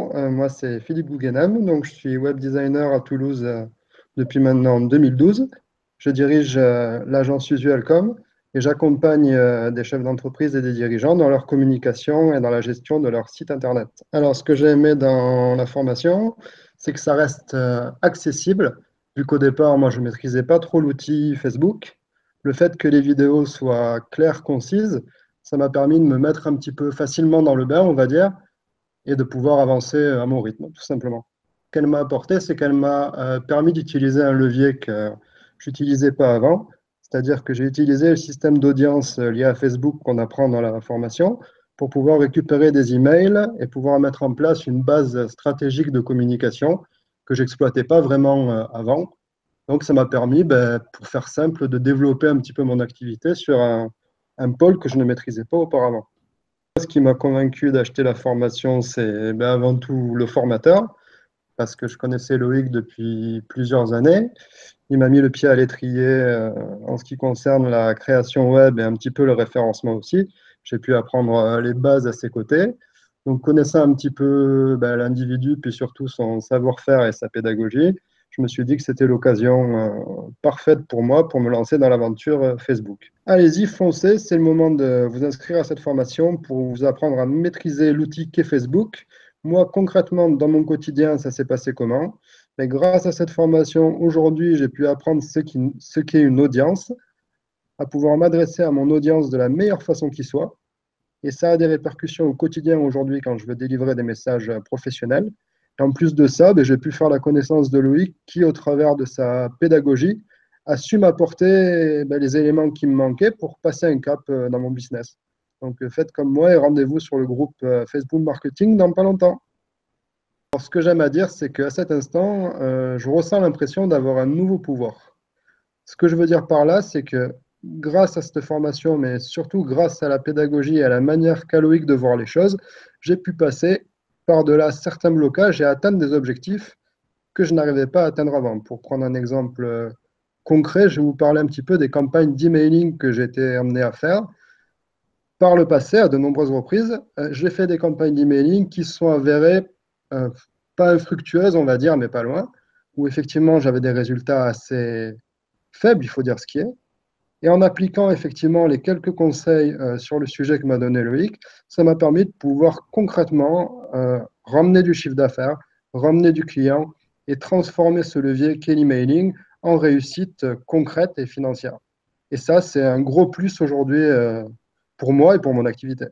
Moi, c'est Philippe Gouguenem, donc je suis web designer à Toulouse depuis maintenant 2012. Je dirige l'agence Usualcom et j'accompagne des chefs d'entreprise et des dirigeants dans leur communication et dans la gestion de leur site internet. Alors, ce que j'ai aimé dans la formation, c'est que ça reste accessible, vu qu'au départ, moi, je ne maîtrisais pas trop l'outil Facebook. Le fait que les vidéos soient claires, concises, ça m'a permis de me mettre un petit peu facilement dans le bain, on va dire, et de pouvoir avancer à mon rythme, tout simplement. Ce qu'elle m'a apporté, c'est qu'elle m'a permis d'utiliser un levier que je n'utilisais pas avant, c'est-à-dire que j'ai utilisé le système d'audience lié à Facebook qu'on apprend dans la formation pour pouvoir récupérer des emails et pouvoir mettre en place une base stratégique de communication que j'exploitais pas vraiment avant. Donc, ça m'a permis, pour faire simple, de développer un petit peu mon activité sur un pôle que je ne maîtrisais pas auparavant. Ce qui m'a convaincu d'acheter la formation, c'est avant tout le formateur, parce que je connaissais Loïc depuis plusieurs années. Il m'a mis le pied à l'étrier en ce qui concerne la création web et un petit peu le référencement aussi. J'ai pu apprendre les bases à ses côtés. Donc, connaissant un petit peu l'individu, puis surtout son savoir-faire et sa pédagogie, je me suis dit que c'était l'occasion parfaite pour moi pour me lancer dans l'aventure Facebook. Allez-y, foncez, c'est le moment de vous inscrire à cette formation pour vous apprendre à maîtriser l'outil qu'est Facebook. Moi, concrètement, dans mon quotidien, ça s'est passé comment? Mais grâce à cette formation, aujourd'hui, j'ai pu apprendre ce qu'est une audience, à pouvoir m'adresser à mon audience de la meilleure façon qui soit. Et ça a des répercussions au quotidien aujourd'hui quand je veux délivrer des messages professionnels. Et en plus de ça, j'ai pu faire la connaissance de Loïc qui, au travers de sa pédagogie, a su m'apporter les éléments qui me manquaient pour passer un cap dans mon business. Donc faites comme moi et rendez-vous sur le groupe Facebook Marketing dans pas longtemps. Alors, ce que j'aime à dire, c'est qu'à cet instant, je ressens l'impression d'avoir un nouveau pouvoir. Ce que je veux dire par là, c'est que grâce à cette formation, mais surtout grâce à la pédagogie et à la manière caloïque de voir les choses, j'ai pu passer par-delà certains blocages et atteindre des objectifs que je n'arrivais pas à atteindre avant. Pour prendre un exemple concret, je vais vous parler un petit peu des campagnes d'emailing que j'ai été amené à faire. Par le passé, à de nombreuses reprises, j'ai fait des campagnes d'emailing qui se sont avérées euh, pas infructueuses, on va dire, mais pas loin, où effectivement j'avais des résultats assez faibles, il faut dire ce qui est. Et en appliquant effectivement les quelques conseils sur le sujet que m'a donné Loïc, ça m'a permis de pouvoir concrètement ramener du chiffre d'affaires, ramener du client et transformer ce levier qu'est l'emailing en réussite concrète et financière. Et ça, c'est un gros plus aujourd'hui pour moi et pour mon activité.